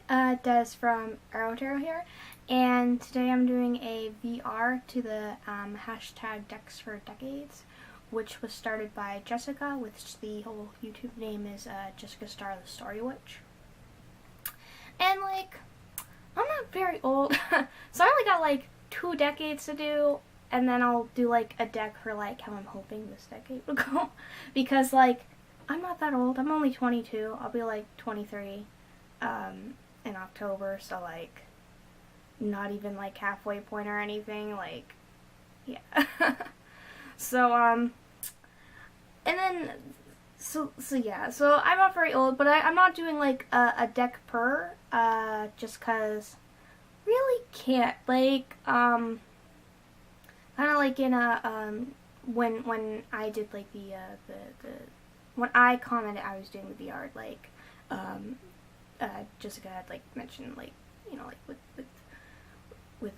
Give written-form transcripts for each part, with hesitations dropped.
Des from Aro-Tarot here, and today I'm doing a VR to the hashtag Decks for Decades, which was started by Jessica, which the whole YouTube name is Jessica Starr, the Story Witch. And like, I'm not very old, so I only got like 2 decades to do, and then I'll do like a deck for like how I'm hoping this decade will go, because like, I'm not that old. I'm only 22. I'll be like 23 in October, so like not even like halfway point or anything, like yeah. So and then so yeah, so I'm not very old, but I'm not doing like a deck per just cuz really can't, like kind of like in a when I did like the when I commented I was doing the VR, like Jessica had like mentioned, like, you know, like with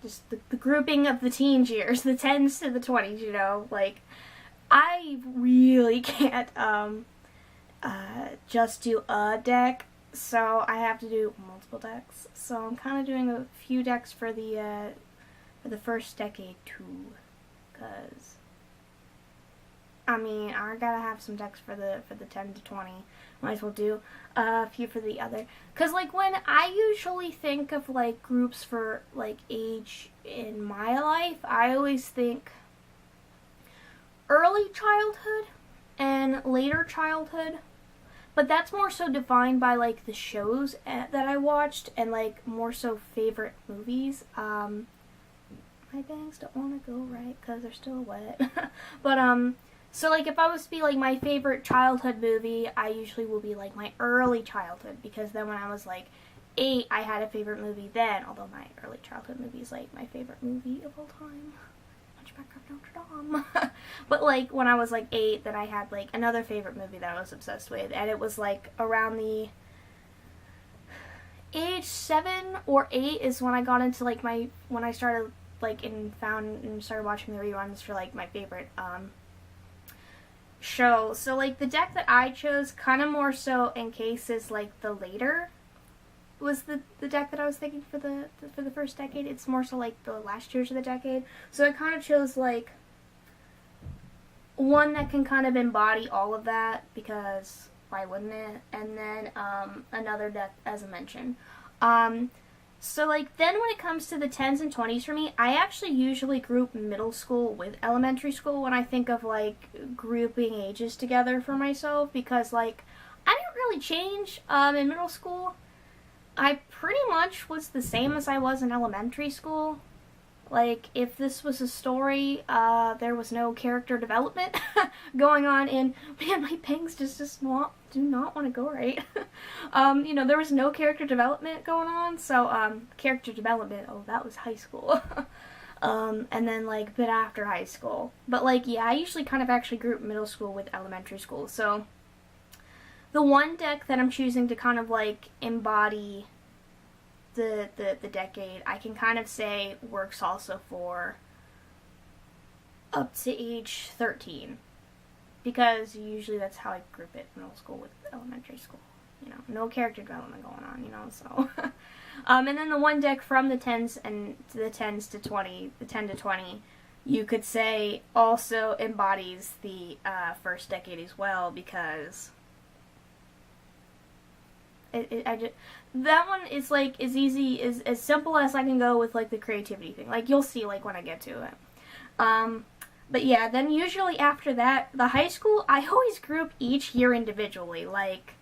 just the grouping of the teens years, the 10s to the 20s, you know, like I really can't just do a deck, so I have to do multiple decks. So I'm kind of doing a few decks for the first decade too, cause I mean, I gotta have some decks for the 10 to 20. Might as well do a few for the other. Cause like when I usually think of like groups for like age in my life, I always think early childhood and later childhood. But that's more so defined by like the shows that I watched and like more so favorite movies. My bangs don't want to go right because they're still wet. But so like if I was to be like my favorite childhood movie, I usually will be like my early childhood, because then when I was like 8, I had a favorite movie then, although my early childhood movie is like my favorite movie of all time, Hunchback of Notre Dame. But like when I was like 8, then I had like another favorite movie that I was obsessed with, and it was like around the age 7 or 8 is when I got into like when I started like started watching the reruns for like my favorite show. So like the deck that I chose kind of more so in cases like the later was the deck that I was thinking for the first decade. It's more so like the last years of the decade. So I kind of chose like one that can kind of embody all of that, because why wouldn't it? And then another deck, as I mentioned. So like then when it comes to the 10s and 20s for me, I actually usually group middle school with elementary school when I think of like grouping ages together for myself, because like I didn't really change in middle school. I pretty much was the same as I was in elementary school. Like, if this was a story, there was no character development going on, and man, my bangs just do not want to go right. You know, there was no character development going on, so, character development, oh, that was high school. And then, like, a bit after high school. But, like, yeah, I usually kind of actually group middle school with elementary school, so the one deck that I'm choosing to kind of, like, embody the decade, I can kind of say works also for up to age 13, because usually that's how I group it, middle school with elementary school, you know, no character development going on, you know, so and then the one deck from the 10s and the 10s to 20, the 10 to 20, you could say also embodies the first decade as well, because that one is like as easy, as simple as I can go with like the creativity thing. Like you'll see like when I get to it. But yeah, then usually after that, the high school, I always group each year individually. Like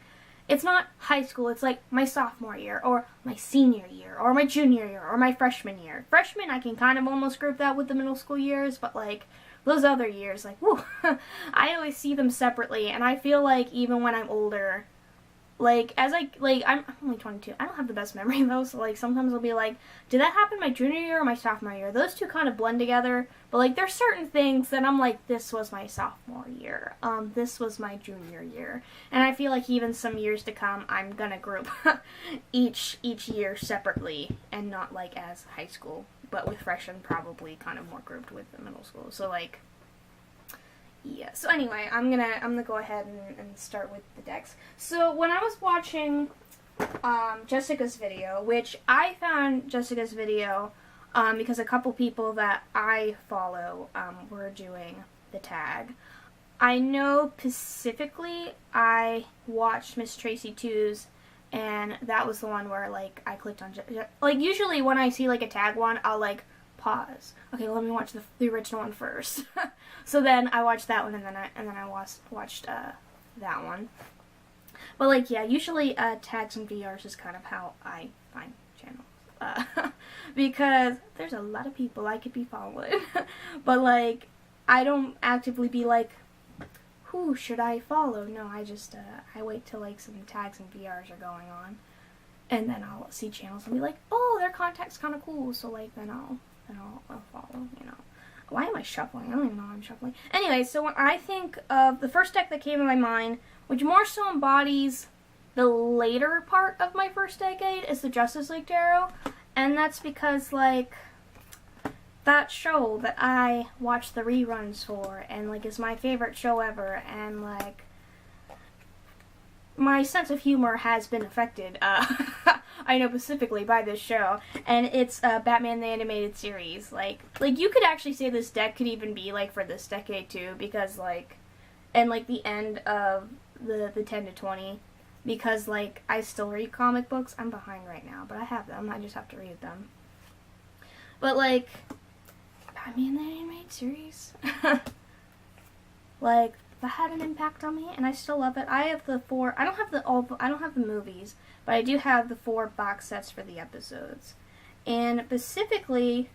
it's not high school, it's like my sophomore year or my senior year or my junior year or my freshman year. Freshman, I can kind of almost group that with the middle school years, but like those other years, like whoo, I always see them separately, and I feel like even when I'm older, like, I'm only 22. I don't have the best memory, though, so, like, sometimes I'll be like, did that happen my junior year or my sophomore year? Those two kind of blend together, but, like, there's certain things that I'm like, this was my sophomore year. This was my junior year. And I feel like even some years to come, I'm gonna group each year separately, and not, like, as high school, but with freshmen probably kind of more grouped with the middle school. So, like, Yeah, so anyway, I'm gonna go ahead and start with the decks. So when I was watching Jessica's video, which I found Jessica's video because a couple people that I follow were doing the tag. I know specifically I watched Miss Tracy 2's, and that was the one where, like, I clicked on, like, usually when I see, like, a tag one, I'll, like, pause. Okay, let me watch the original one first. So then I watched that one, and then I watched that one. But, like, yeah, usually tags and VRs is kind of how I find channels. Because there's a lot of people I could be following. But, like, I don't actively be like, who should I follow? No, I just, I wait till, like, some tags and VRs are going on. And then I'll see channels and be like, oh, their contact's kind of cool. So, like, then I'll follow, you know. Why am I shuffling? I don't even know why I'm shuffling. Anyway, so when I think of the first deck that came to my mind, which more so embodies the later part of my first decade, is the Justice League Tarot. And that's because, like, that show that I watch the reruns for, and, like, is my favorite show ever, and, like, my sense of humor has been affected, I know specifically by this show, and it's Batman the Animated Series. Like, you could actually say this deck could even be, like, for this decade, too, because, like, and, like, the end of the 10 to 20, because, like, I still read comic books. I'm behind right now, but I have them. I just have to read them. But, like, Batman the Animated Series, like, that had an impact on me, and I still love it. I have the 4, I don't have the movies, but I do have the 4 box sets for the episodes. And specifically,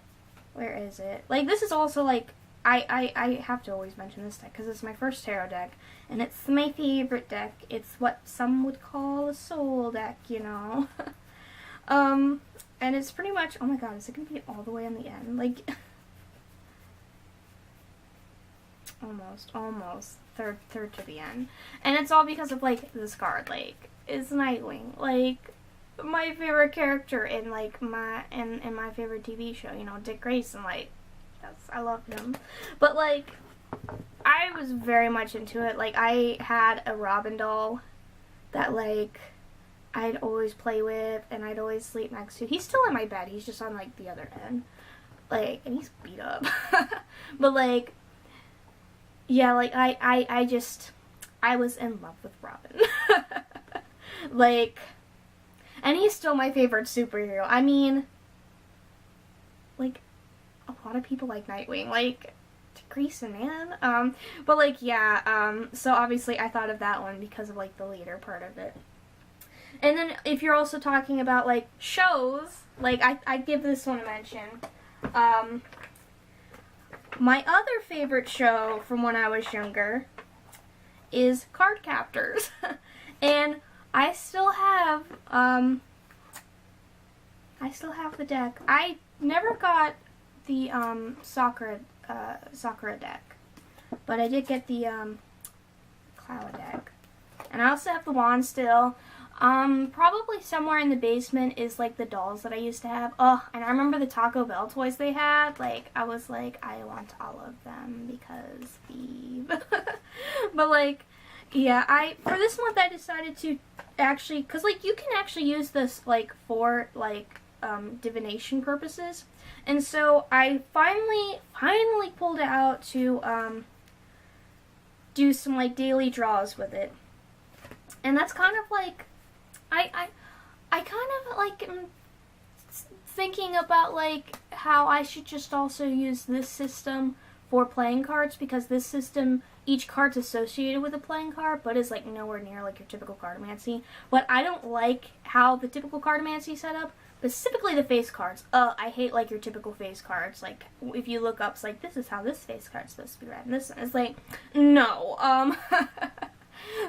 where is it? Like, this is also, like, I have to always mention this deck, because it's my first tarot deck, and it's my favorite deck. It's what some would call a soul deck, you know? And it's pretty much, oh my god, is it going to be all the way on the end? Like, almost. Third to the end. And it's all because of, like, this card, like, is Nightwing, like, my favorite character in, like, my favorite TV show, you know, Dick Grayson, like, I love him. But, like, I was very much into it. Like, I had a Robin doll that, like, I'd always play with, and I'd always sleep next to. He's still in my bed, he's just on, like, the other end. Like, and he's beat up. But, like, yeah, like, I was in love with Robin. Like, and he's still my favorite superhero. I mean, like, a lot of people like Nightwing, like, Dick Grayson, man. But, like, yeah, so obviously I thought of that one because of, like, the later part of it. And then if you're also talking about, like, shows, like, I'd give this one a mention. My other favorite show from when I was younger is Cardcaptors. And I still have the deck. I never got the Sakura deck, but I did get the Clow deck. And I also have the wand still. Probably somewhere in the basement is, like, the dolls that I used to have. Oh, and I remember the Taco Bell toys they had. Like, I was like, I want all of them because Eve. But, like, yeah, for this month I decided to actually, because, like, you can actually use this, like, for, like, divination purposes. And so I finally pulled it out to, do some, like, daily draws with it. And that's kind of, like, I kind of, like, am thinking about, like, how I should just also use this system for playing cards, because this system, each card's associated with a playing card, but is, like, nowhere near, like, your typical cartomancy. But I don't like how the typical cartomancy is set up, specifically the face cards. I hate, like, your typical face cards. Like, if you look up, it's like, this is how this face card's supposed to be read, and this, it's like, no,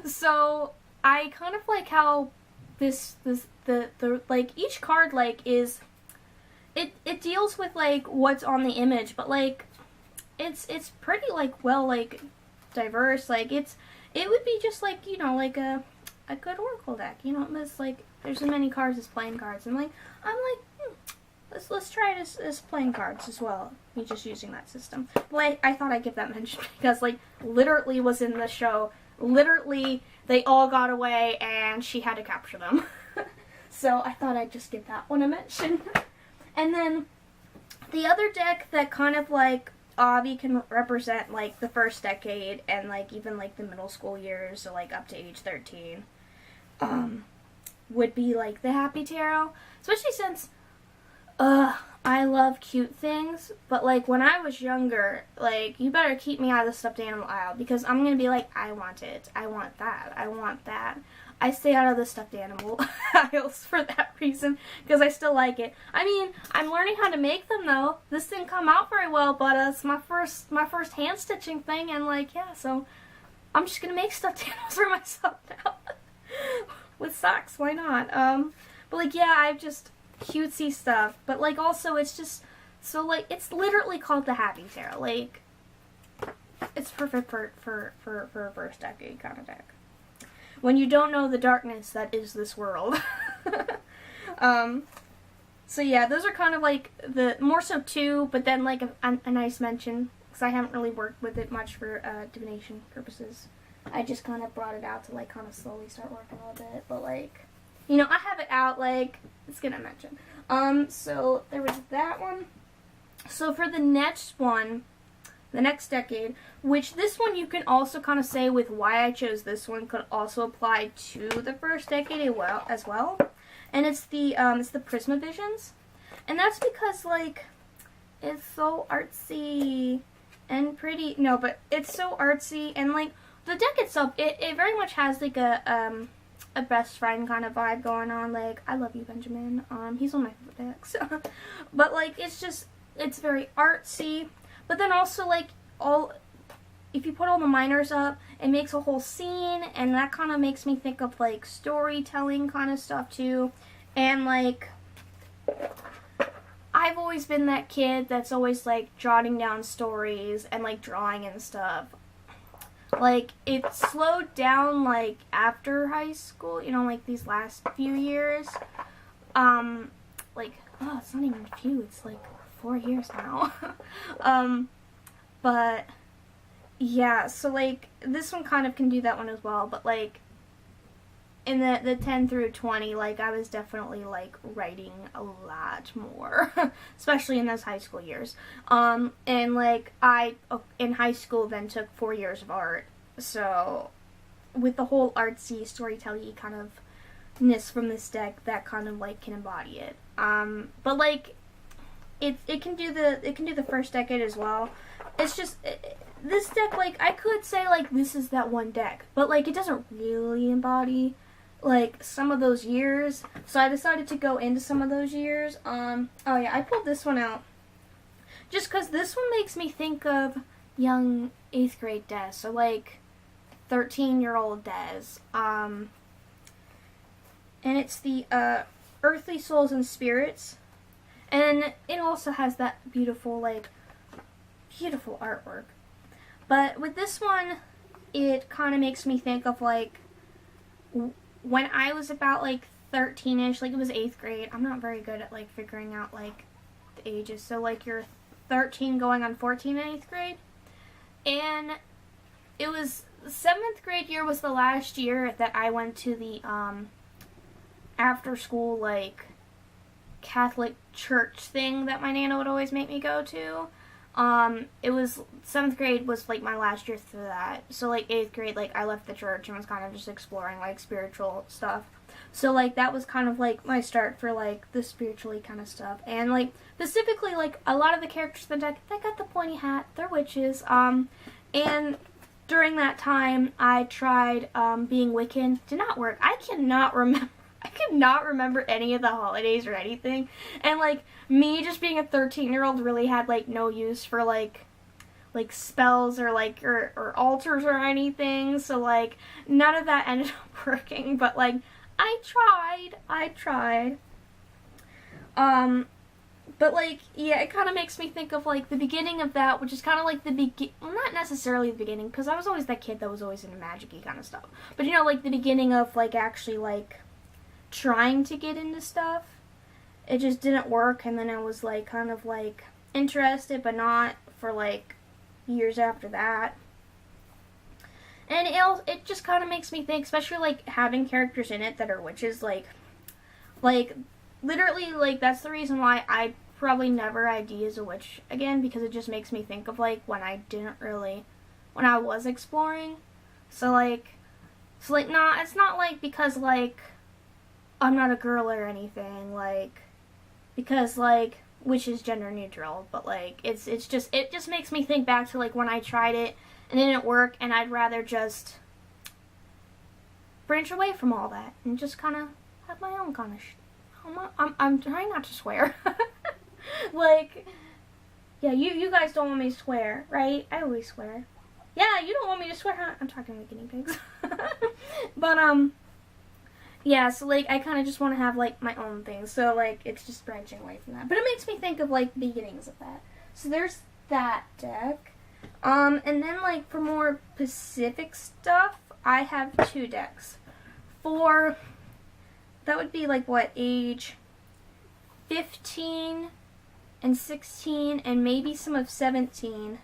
so I kind of like how the like, each card, like, is, it deals with, like, what's on the image, but, like, it's pretty, like, well, like, diverse. Like, it would be just, like, you know, like a good Oracle deck, you know. It's like, there's as many cards as playing cards, and, like, I'm like, let's try it as playing cards as well. Me just using that system. Well, I thought I'd give that mention because, like, literally was in the show. Literally, they all got away and she had to capture them. So I thought I'd just give that one a mention. And then the other deck that kind of, like, Avi can represent, like, the first decade and, like, even, like, the middle school years, so, like, up to age 13, would be, like, the Happy Tarot. Especially since, I love cute things, but, like, when I was younger, like, you better keep me out of the stuffed animal aisle, because I'm gonna be like, I want it, I want that, I want that. I stay out of the stuffed animal aisles for that reason, because I still like it. I mean, I'm learning how to make them, though. This didn't come out very well, but it's my first hand stitching thing, and, like, yeah, so I'm just gonna make stuffed animals for myself now. With socks, why not? But, like, yeah, I've just cutesy stuff, but, like, also it's just, so, like, it's literally called the Happy Tarot. Like, it's perfect for a first decade kind of deck. When you don't know the darkness that is this world. So yeah, those are kind of like the, more so two, but then like a nice mention, because I haven't really worked with it much for divination purposes. I just kind of brought it out to like kind of slowly start working a little bit, but like, you know, I have it out, like, it's gonna mention. So there was that one. So for the next one, the next decade, which this one you can also kind of say with why I chose this one could also apply to the first decade as well. And it's the Prisma Visions. And that's because, like, it's so artsy and pretty. No, but it's so artsy, and, like, the deck itself, it very much has, like, a best friend kind of vibe going on. Like, I love you, Benjamin. He's one of my favorite decks. But, like, it's very artsy. But then also, like, if you put all the minors up, it makes a whole scene, and that kind of makes me think of, like, storytelling kind of stuff, too. And, like, I've always been that kid that's always, like, jotting down stories and, like, drawing and stuff. Like, it slowed down, like, after high school, you know, like, these last few years. Like, oh, it's not even a few, it's, like, 4 years now. But yeah, so like this one kind of can do that one as well, but like in the 10 through 20, like I was definitely like writing a lot more, especially in those high school years. And like I in high school then took 4 years of art, so with the whole artsy storytelling kind of ness from this deck, that kind of like can embody it. But like it can do the first decade as well. It's just this deck, like, I could say like this is that one deck, but like it doesn't really embody like some of those years. So I decided to go into some of those years. Oh yeah, I pulled this one out just because this one makes me think of young 8th grade Des, so like 13-year-old Des. And it's the Earthly Souls and Spirits. And it also has that beautiful, like, beautiful artwork. But with this one, it kind of makes me think of, like, when I was about, like, 13-ish, like, it was 8th grade. I'm not very good at, like, figuring out, like, the ages. So, like, you're 13 going on 14 in 8th grade. And it was, 7th grade year was the last year that I went to the, after school, like, Catholic church thing that my Nana would always make me go to. It was, 7th grade was, like, my last year through that. So, like, 8th grade, like, I left the church and was kind of just exploring, like, spiritual stuff. So, like, that was kind of, like, my start for, like, the spiritually kind of stuff. And, like, specifically, like, a lot of the characters in the deck, they got the pointy hat. They're witches. And during that time, I tried, being Wiccan. Did not work. I cannot remember any of the holidays or anything. And, like, me just being a 13-year-old really had, like, no use for, like spells or, like, or altars or anything. So, like, none of that ended up working. But, like, I tried. But, like, yeah, it kind of makes me think of, like, the beginning of that, which is kind of like well, not necessarily the beginning, because I was always that kid that was always into magic-y kind of stuff. But, you know, like, the beginning of, like, actually, like, trying to get into stuff. it just didn't work, and then I was like kind of like interested, but not for like years after that. And it just kind of makes me think, especially like having characters in it that are witches, like literally, like that's the reason why I probably never ID as a witch again, because it just makes me think of like when I was exploring. So nah, it's not like because like I'm not a girl or anything, like because like witch is gender neutral, but like it just makes me think back to like when I tried it and it didn't work, and I'd rather just branch away from all that and just kind of have my own kind of I'm trying not to swear. Like, yeah, you guys don't want me to swear, right? I always swear. Yeah, you don't want me to swear, huh? I'm talking to guinea pigs. But, yeah, so, like, I kind of just want to have, like, my own thing. So, like, it's just branching away from that. But it makes me think of, like, the beginnings of that. So there's that deck. And then, like, for more specific stuff, I have 2 decks. That would be, like, what, age 15 and 16 and maybe some of 17.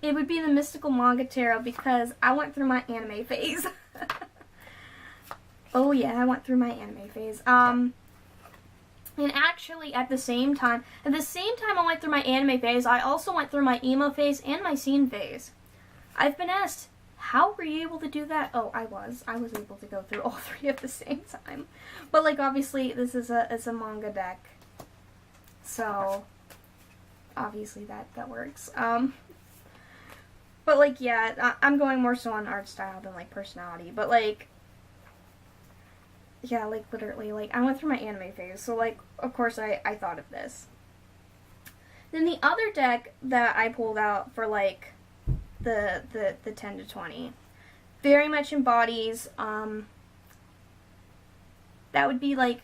It would be the Mystical Manga Tarot, because I went through my anime phase. Oh yeah, I went through my anime phase. And actually at the same time I went through my anime phase, I also went through my emo phase and my scene phase. I've been asked, how were you able to do that? Oh, I was able to go through all 3 at the same time. But like obviously this is a manga deck, so obviously that works. But like yeah, I'm going more so on art style than like personality. But like yeah, like literally, like I went through my anime phase, so like of course I thought of this. Then the other deck that I pulled out for like the 10 to 20 very much embodies that would be like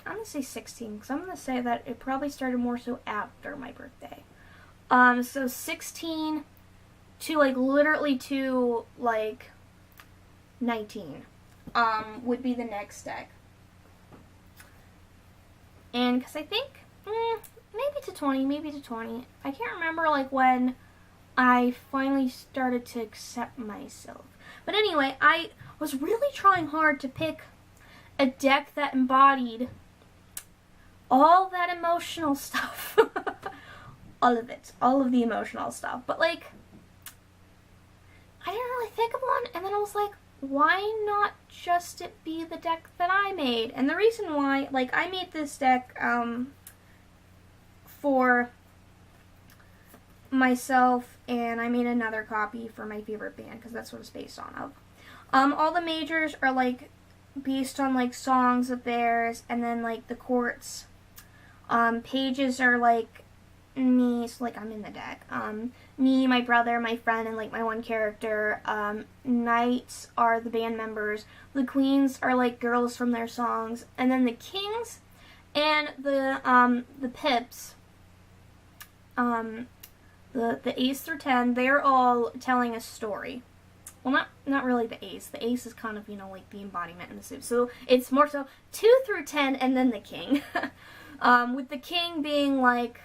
I'm gonna say 16, because I'm gonna say that it probably started more so after my birthday. So 16 to like literally to like 19 would be the next deck. And because I think maybe to 20. I can't remember like when I finally started to accept myself. But anyway, I was really trying hard to pick a deck that embodied all that emotional stuff. All of it. All of the emotional stuff. But like, I didn't really think of one, and then I was like, why not just it be the deck that I made? And the reason why, like, I made this deck for myself, and I made another copy for my favorite band, because that's what it's based on. All the majors are like based on like songs of theirs, and then like the courts pages are like me, so like I'm in the deck. Me, my brother, my friend, and like my one character. Knights are the band members. The queens are like girls from their songs, and then the kings and the pips, the ace through 10, they're all telling a story. Well, not really the ace. The ace is kind of, you know, like the embodiment in the suit. So it's more so 2 through 10 and then the king. With the king being like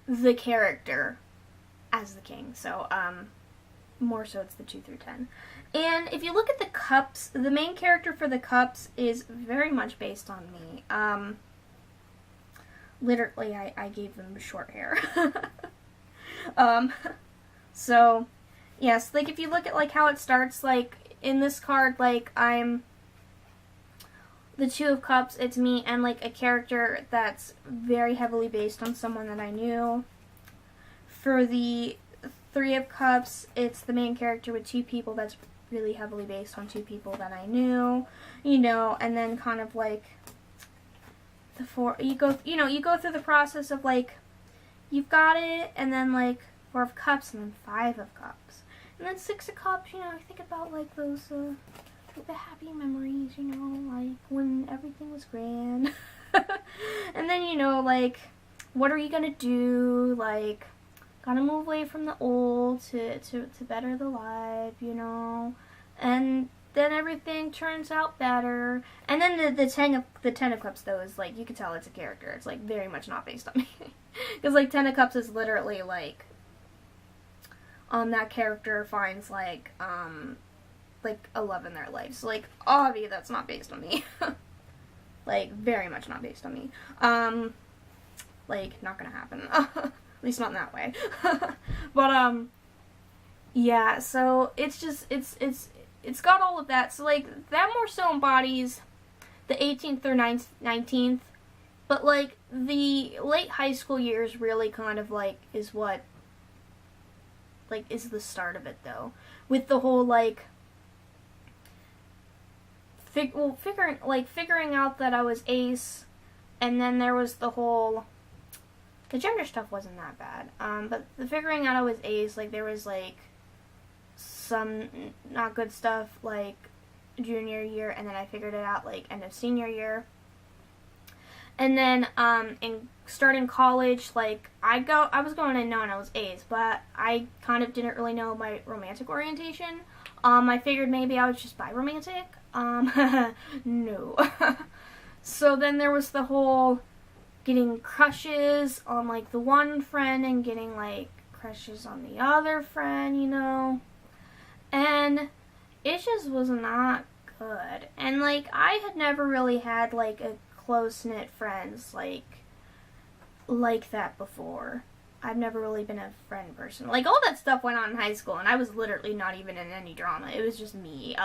the character as the king. So more so it's the 2 through 10. And if you look at the cups, the main character for the cups is very much based on me. Literally, I gave them short hair. So, yes, like if you look at like how it starts, like in this card, like I'm the 2 of Cups, it's me and like a character that's very heavily based on someone that I knew. For the 3 of Cups, it's the main character with 2 people that's really heavily based on 2 people that I knew, you know, and then kind of like the 4, you go through the process of like, you've got it, and then like 4 of Cups, and then 5 of Cups. And then 6 of Cups, you know, I think about like those, like the happy memories, you know, like when everything was grand. And then, you know, like, what are you gonna do? Like, gotta move away from the old to better the life, you know. And then everything turns out better. And then the Ten of Cups, though, is, like, you can tell it's a character. It's, like, very much not based on me. Because, like, Ten of Cups is literally, like, that character finds, like a love in their life. So, like, obviously that's not based on me. Like, very much not based on me. Like, not gonna happen. At least not in that way. But, yeah, so it's just, it's got all of that. So, like, that more so embodies the 18th or 19th. But, like, the late high school years really kind of, like, is what, like, is the start of it, though. With the whole, like, figuring out that I was ace, and then there was the whole, the gender stuff wasn't that bad, but the figuring out I was ace, like, there was, like, some not good stuff, like, junior year, and then I figured it out, like, end of senior year. And then, in starting college, like, I was going in knowing I was ace, but I kind of didn't really know my romantic orientation. I figured maybe I was just bi-romantic. No. So then there was the whole getting crushes on, like, the one friend and getting, like, crushes on the other friend, you know? And it just was not good. And, like, I had never really had, like, a close-knit friends, like that before. I've never really been a friend person. Like, all that stuff went on in high school, and I was literally not even in any drama. It was just me.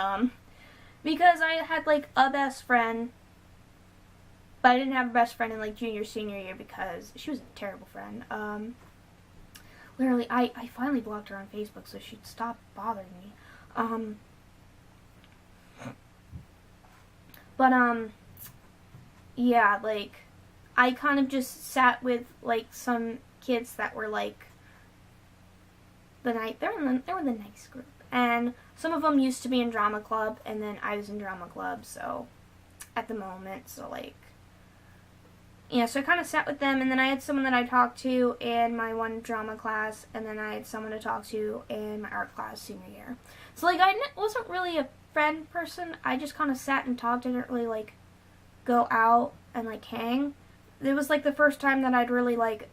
Because I had, like, a best friend, but I didn't have a best friend in, like, junior, senior year because she was a terrible friend. Literally, I finally blocked her on Facebook so she'd stop bothering me. Yeah, like, I kind of just sat with, like, some kids that were, like, they were the nice group. And some of them used to be in drama club, and then I was in drama club, so, at the moment, so, like, yeah, so I kind of sat with them, and then I had someone that I talked to in my one drama class, and then I had someone to talk to in my art class senior year. So, like, I wasn't really a friend person. I just kind of sat and talked. I didn't really, like, go out and, like, hang. It was, like, the first time that I'd really, like,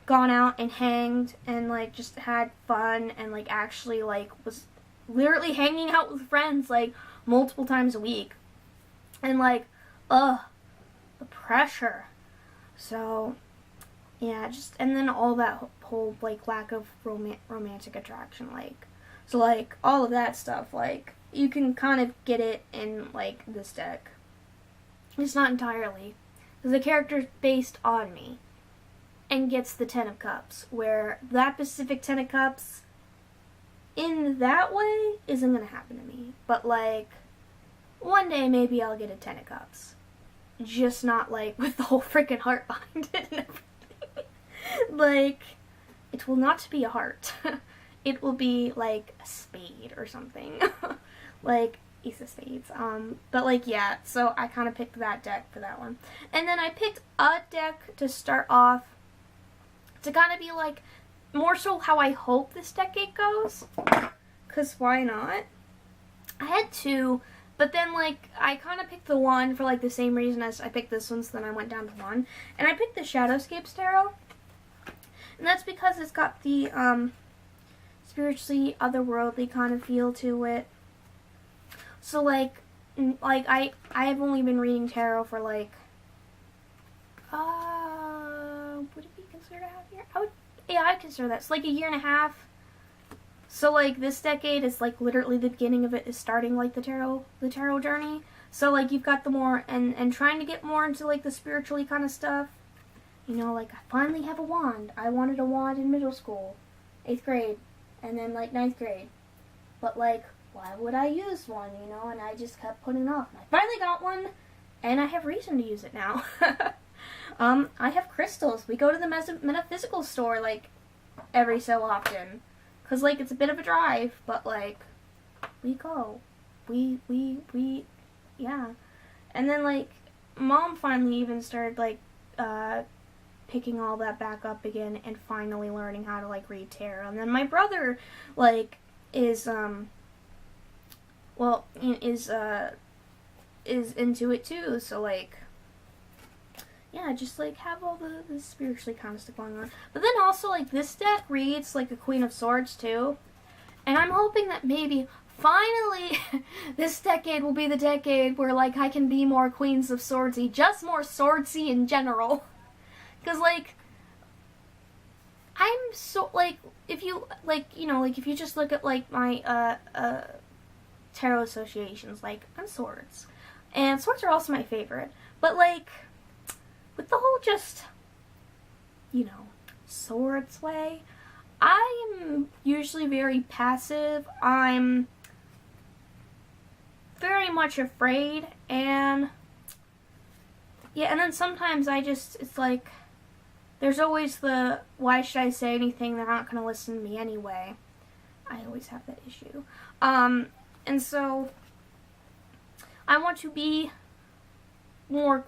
gone out and hanged and, like, just had fun and, like, actually, like, was literally hanging out with friends, like, multiple times a week. And, like, the pressure. So, yeah, just, and then all that whole, like, lack of romantic attraction, like, so, like, all of that stuff, like, you can kind of get it in, like, this deck. It's not entirely, because the character's based on me, and gets the Ten of Cups, where that specific Ten of Cups, in that way, isn't going to happen to me. But, like, one day maybe I'll get a Ten of Cups. Just not, like, with the whole freaking heart behind it and everything. Like, it will not be a heart. It will be, like, a spade or something. Like, Ace of Spades. But, like, yeah, so I kind of picked that deck for that one. And then I picked a deck to start off to kind of be, like, more so how I hope this decade goes. Because why not? I had two, but then, like, I kind of picked the one for, like, the same reason as I picked this one, so then I went down to one. And I picked the Shadowscapes Tarot. And that's because it's got the, spiritually otherworldly kind of feel to it. So, like I've only been reading tarot for, like, would it be considered a half year? I'd consider that. It's, like, a year and a half. So, like, this decade is, like, literally the beginning of it is starting, like, the tarot journey. So, like, you've got the more, and trying to get more into, like, the spiritually kind of stuff. You know, like, I finally have a wand. I wanted a wand in middle school, 8th grade, and then, like, 9th grade. But, like, why would I use one, you know? And I just kept putting it off. And I finally got one, and I have reason to use it now. I have crystals. We go to the metaphysical store, like, every so often. Because, like, it's a bit of a drive, but, like, we go. Yeah. And then, like, Mom finally even started, like, picking all that back up again and finally learning how to, like, read tarot. And then my brother, like, is, well, is into it too. So like, yeah, just like have all the spiritually kind of stuff going on. But then also like this deck reads like a Queen of Swords too, and I'm hoping that maybe finally this decade will be the decade where like I can be more Queens of Swordsy, just more swordsy in general. Because like I'm so like, if you like, you know, like if you just look at like my tarot associations, like I'm swords, and swords are also my favorite. But like with the whole just, you know, swords way, I am usually very passive. I'm very much afraid, and yeah, and then sometimes it's like, there's always the, why should I say anything, they're not going to listen to me anyway. I always have that issue. And so, I want to be more,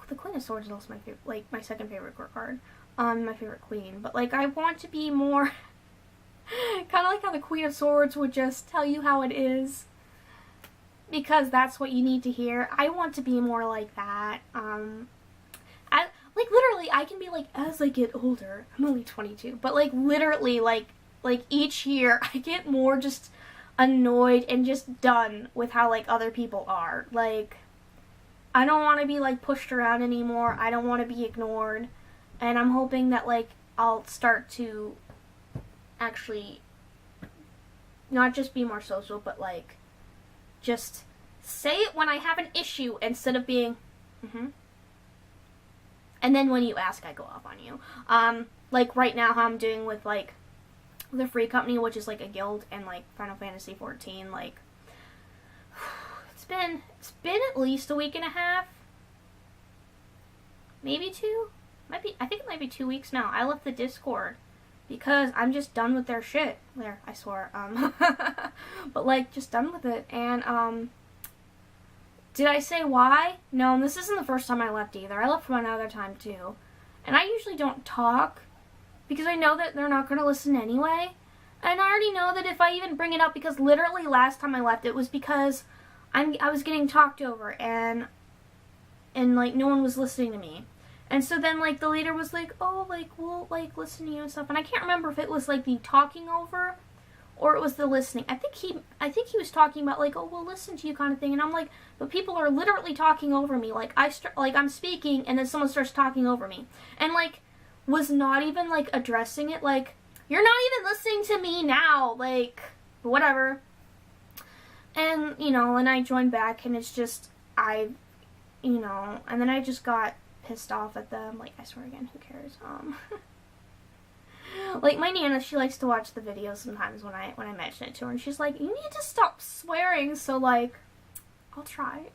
the Queen of Swords is also my favorite, like, my second favorite card. My favorite queen. But, like, I want to be more, kind of like how the Queen of Swords would just tell you how it is, because that's what you need to hear. I want to be more like that. Like, literally, I can be, like, as I get older, I'm only 22, but, like, literally, like each year, I get more just annoyed and just done with how, like, other people are. Like, I don't want to be, like, pushed around anymore. I don't want to be ignored. And I'm hoping that, like, I'll start to actually not just be more social, but, like, just say it when I have an issue instead of being, And then when you ask, I go off on you. Like right now, how I'm doing with like the Free Company, which is like a guild, and like Final Fantasy 14. Like it's been at least a week and a half, maybe 2. I think it might be 2 weeks now. I left the Discord because I'm just done with their shit. There, I swore. But like just done with it, and did I say why? No, this isn't the first time I left either. I left from another time too. And I usually don't talk because I know that they're not going to listen anyway. And I already know that if I even bring it up, because literally last time I left it was because I was getting talked over and like no one was listening to me. And so then like the leader was like, oh, like we'll like listen to you and stuff. And I can't remember if it was like the talking over or it was the listening. I think he was talking about like, oh, we'll listen to you kind of thing. And I'm like, but people are literally talking over me. Like I'm speaking and then someone starts talking over me. And like was not even like addressing it. Like, you're not even listening to me now. Like, whatever. And, you know, and I joined back and it's just, and then I just got pissed off at them. Like, I swear again, who cares? Like, my Nana, she likes to watch the videos sometimes when I mention it to her, and she's like, you need to stop swearing, so, like, I'll try.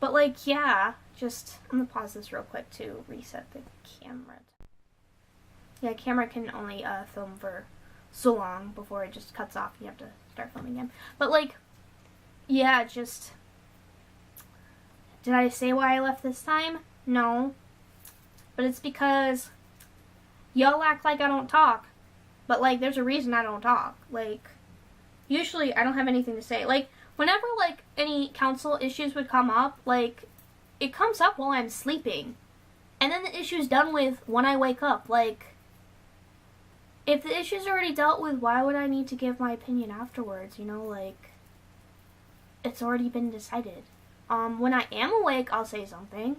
But, like, yeah, just, I'm gonna pause this real quick to reset the camera. Yeah, camera can only, film for so long before it just cuts off, and you have to start filming again. But, like, yeah, just, did I say why I left this time? No. But it's because y'all act like I don't talk. But, like, there's a reason I don't talk. Like, usually I don't have anything to say. Like, whenever, like, any council issues would come up, like, it comes up while I'm sleeping. And then the issue's done with when I wake up. Like, if the issue's already dealt with, why would I need to give my opinion afterwards? You know, like, it's already been decided. When I am awake, I'll say something.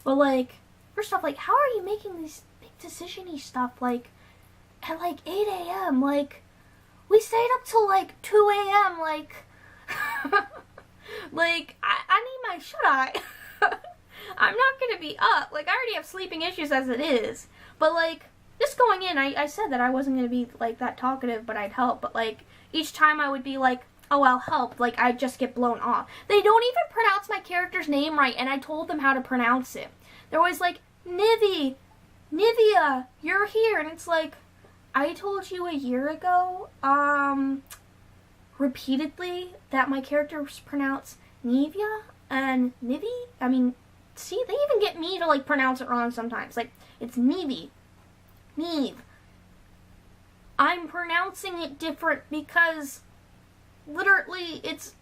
But, like, first off, like, how are you making these big decision-y stuff, like, at, like, 8 a.m.? Like, we stayed up till, like, 2 a.m., like, like, I need my shut-eye. I'm not gonna be up. Like, I already have sleeping issues as it is. But, like, just going in, I said that I wasn't gonna be, like, that talkative, but I'd help. But, like, each time I would be like, oh, I'll help, like, I'd just get blown off. They don't even pronounce my character's name right, and I told them how to pronounce it. They're always like, Nivea, you're here, and it's like, I told you a year ago, repeatedly, that my character was pronounced Nivea and Nivy. I mean, see, they even get me to, like, pronounce it wrong sometimes. Like, it's Nivy, Neve. I'm pronouncing it different because literally, it's,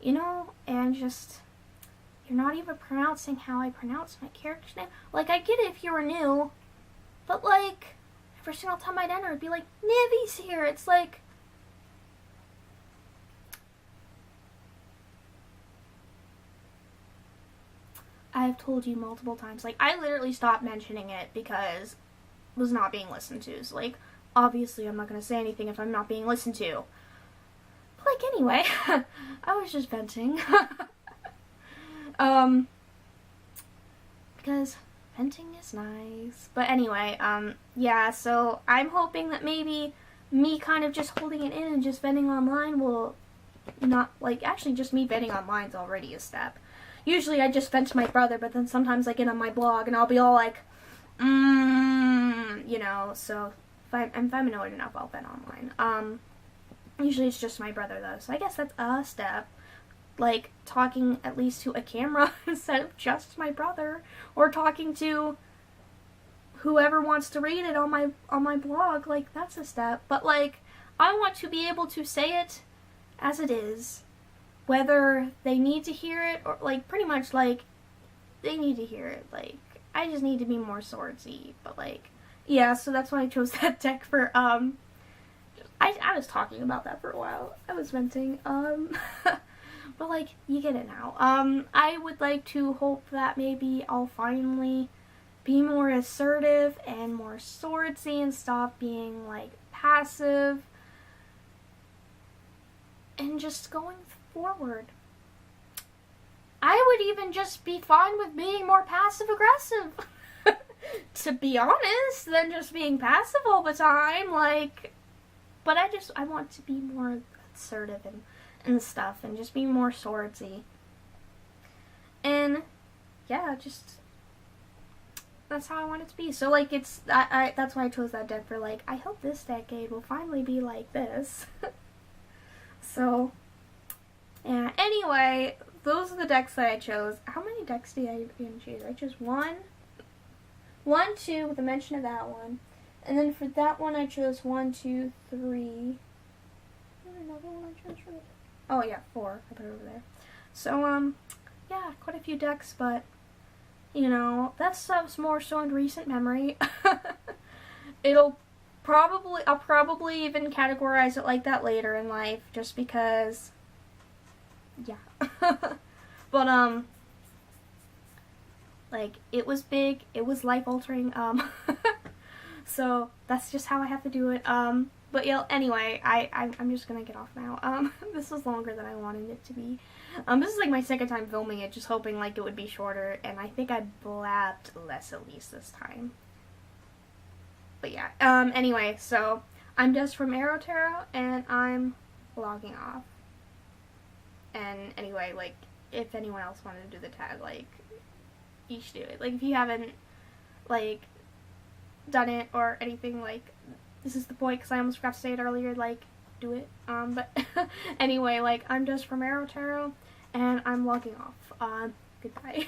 you know, and just, you're not even pronouncing how I pronounce my character's name. Like, I get it if you were new, but, like, every single time I'd enter, it'd be like, Nivy's here. It's like, I've told you multiple times, like, I literally stopped mentioning it because it was not being listened to. So, like, obviously I'm not going to say anything if I'm not being listened to. But, like, anyway, I was just venting. Because venting is nice. But anyway, yeah, so I'm hoping that maybe me kind of just holding it in and just venting online will not, like, actually just me venting online is already a step. Usually I just vent to my brother, but then sometimes I get on my blog and I'll be all like, you know, so if I'm annoyed enough, I'll vent online. Usually it's just my brother though, so I guess that's a step. Like, talking at least to a camera instead of just my brother, or talking to whoever wants to read it on my blog, like, that's a step. But, like, I want to be able to say it as it is, whether they need to hear it, or, like, pretty much, like, they need to hear it. Like, I just need to be more swordsy, but, like, yeah, so that's why I chose that deck for, I was talking about that for a while. I was venting, but, like, you get it now. I would like to hope that maybe I'll finally be more assertive and more swordsy and stop being, like, passive. And just going forward. I would even just be fine with being more passive-aggressive. To be honest, than just being passive all the time. Like, but I want to be more assertive and stuff, and just be more swordsy. And yeah, just that's how I want it to be. So, like, it's that's why I chose that deck for, like, I hope this decade will finally be like this. So yeah, anyway, those are the decks that I chose. How many decks did I even choose? I chose one, two, with a mention of that one. And then for that one, I chose 1, 2, 3. Another one I chose for that. Oh yeah, 4. I put it over there. So, yeah, quite a few decks, but, you know, that stuff's more so in recent memory. I'll probably even categorize it like that later in life, just because, yeah. But, like, it was big, it was life-altering, so that's just how I have to do it. But yeah, anyway, I'm just gonna get off now. This was longer than I wanted it to be. This is like my second time filming it, just hoping like it would be shorter, and I think I blabbed less at least this time. But yeah, anyway, so I'm Des from Aro-Tarot, and I'm logging off. And anyway, like, if anyone else wanted to do the tag, like, you should do it. Like, if you haven't, like, done it or anything, like, this is the point, because I almost forgot to say it earlier, like, do it. But anyway, like, I'm Des from Aro-Tarot, and I'm logging off. Goodbye.